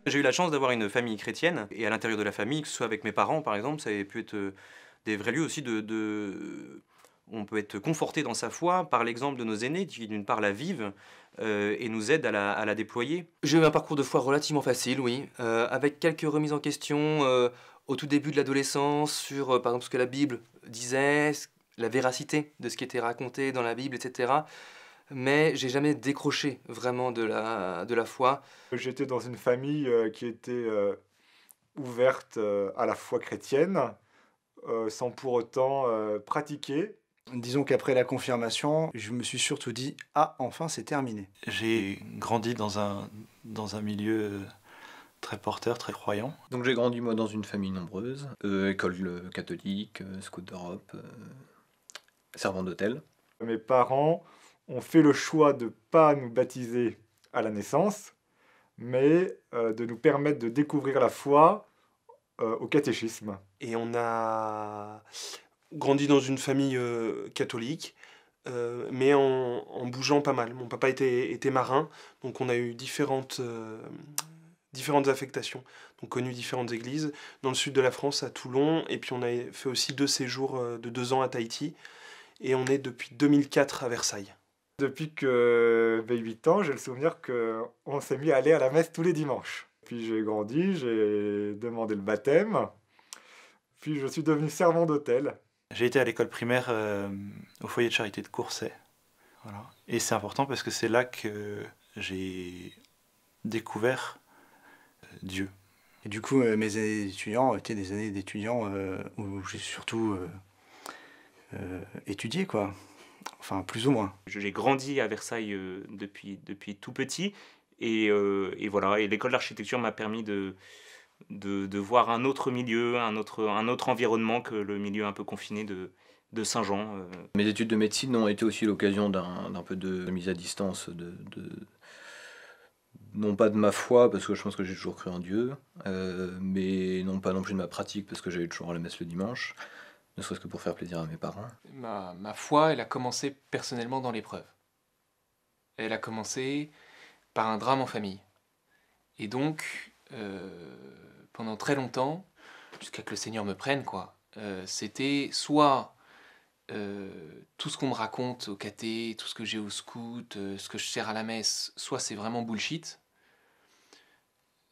J'ai eu la chance d'avoir une famille chrétienne, et à l'intérieur de la famille, que ce soit avec mes parents par exemple, ça a pu être des vrais lieux aussi on peut être conforté dans sa foi par l'exemple de nos aînés qui d'une part la vivent et nous aident à la déployer. J'ai eu un parcours de foi relativement facile, oui, avec quelques remises en question au tout début de l'adolescence sur par exemple ce que la Bible disait, la véracité de ce qui était raconté dans la Bible, etc. Mais j'ai jamais décroché vraiment de la foi. J'étais dans une famille qui était ouverte à la foi chrétienne, sans pour autant pratiquer. Disons qu'après la confirmation, je me suis surtout dit « Ah, enfin, c'est terminé ». J'ai grandi dans un milieu très porteur, très croyant. Donc j'ai grandi moi dans une famille nombreuse, école catholique, scout d'Europe, servant d'hôtel. Mes parents ont fait le choix de ne pas nous baptiser à la naissance, mais de nous permettre de découvrir la foi au catéchisme. Et on a grandi dans une famille catholique, mais en bougeant pas mal. Mon papa était marin, donc on a eu différentes affectations, donc connu différentes églises, dans le sud de la France, à Toulon, et puis on a fait aussi 2 séjours de 2 ans à Tahiti, et on est depuis 2004 à Versailles. Depuis que j'ai 8 ans, j'ai le souvenir qu'on s'est mis à aller à la messe tous les dimanches. Puis j'ai grandi, j'ai demandé le baptême, puis je suis devenu servant d'hôtel. J'ai été à l'école primaire au foyer de charité de Courset. Voilà. Et c'est important parce que c'est là que j'ai découvert Dieu. Et du coup, mes années d'étudiant étaient des années d'étudiant où j'ai surtout étudié, quoi. Enfin, plus ou moins. J'ai grandi à Versailles depuis tout petit, et voilà. Et l'école d'architecture m'a permis de voir un autre milieu, un autre environnement que le milieu un peu confiné de Saint-Jean. Mes études de médecine ont été aussi l'occasion d'un peu de mise à distance, non pas de ma foi, parce que je pense que j'ai toujours cru en Dieu, mais non pas non plus de ma pratique, parce que j'allais toujours à la messe le dimanche, ne serait-ce que pour faire plaisir à mes parents. Ma foi, elle a commencé personnellement dans l'épreuve. Elle a commencé par un drame en famille. Et donc, pendant très longtemps, jusqu'à que le Seigneur me prenne, quoi, c'était soit tout ce qu'on me raconte au caté, tout ce que j'ai au scout, ce que je sers à la messe, soit c'est vraiment bullshit,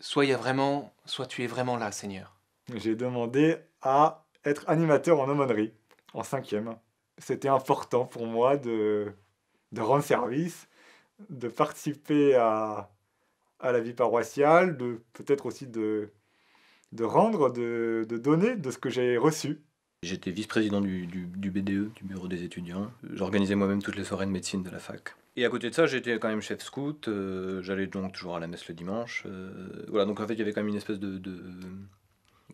soit tu es vraiment là, Seigneur. J'ai demandé à être animateur en aumônerie, en 5e. C'était important pour moi de rendre service, de participer à la vie paroissiale, peut-être aussi de rendre, de donner de ce que j'ai reçu. J'étais vice-président du BDE, du bureau des étudiants. J'organisais moi-même toutes les soirées de médecine de la fac. Et à côté de ça, j'étais quand même chef scout, j'allais donc toujours à la messe le dimanche. Voilà, donc en fait, il y avait quand même une espèce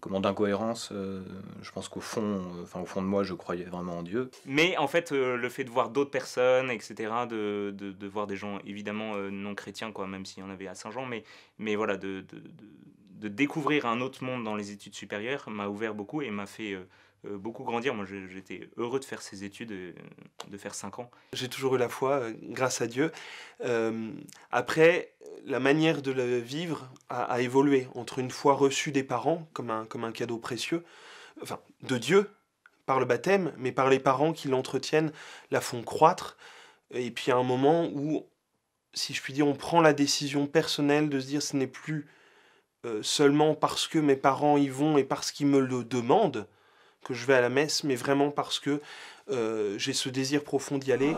d'incohérence. Je pense qu'au fond, au fond de moi, je croyais vraiment en Dieu. Mais en fait, le fait de voir d'autres personnes, etc., de voir des gens évidemment non chrétiens, quoi, même s'il y en avait à Saint-Jean, mais voilà, de découvrir un autre monde dans les études supérieures m'a ouvert beaucoup et m'a fait beaucoup grandir. Moi, j'étais heureux de faire ces études, de faire 5 ans. J'ai toujours eu la foi, grâce à Dieu. Après, la manière de la vivre a évolué entre une foi reçue des parents, comme un cadeau précieux, enfin, de Dieu, par le baptême, mais par les parents qui l'entretiennent, la font croître. Et puis à un moment où, si je puis dire, on prend la décision personnelle de se dire ce n'est plus seulement parce que mes parents y vont et parce qu'ils me le demandent que je vais à la messe, mais vraiment parce que j'ai ce désir profond d'y aller.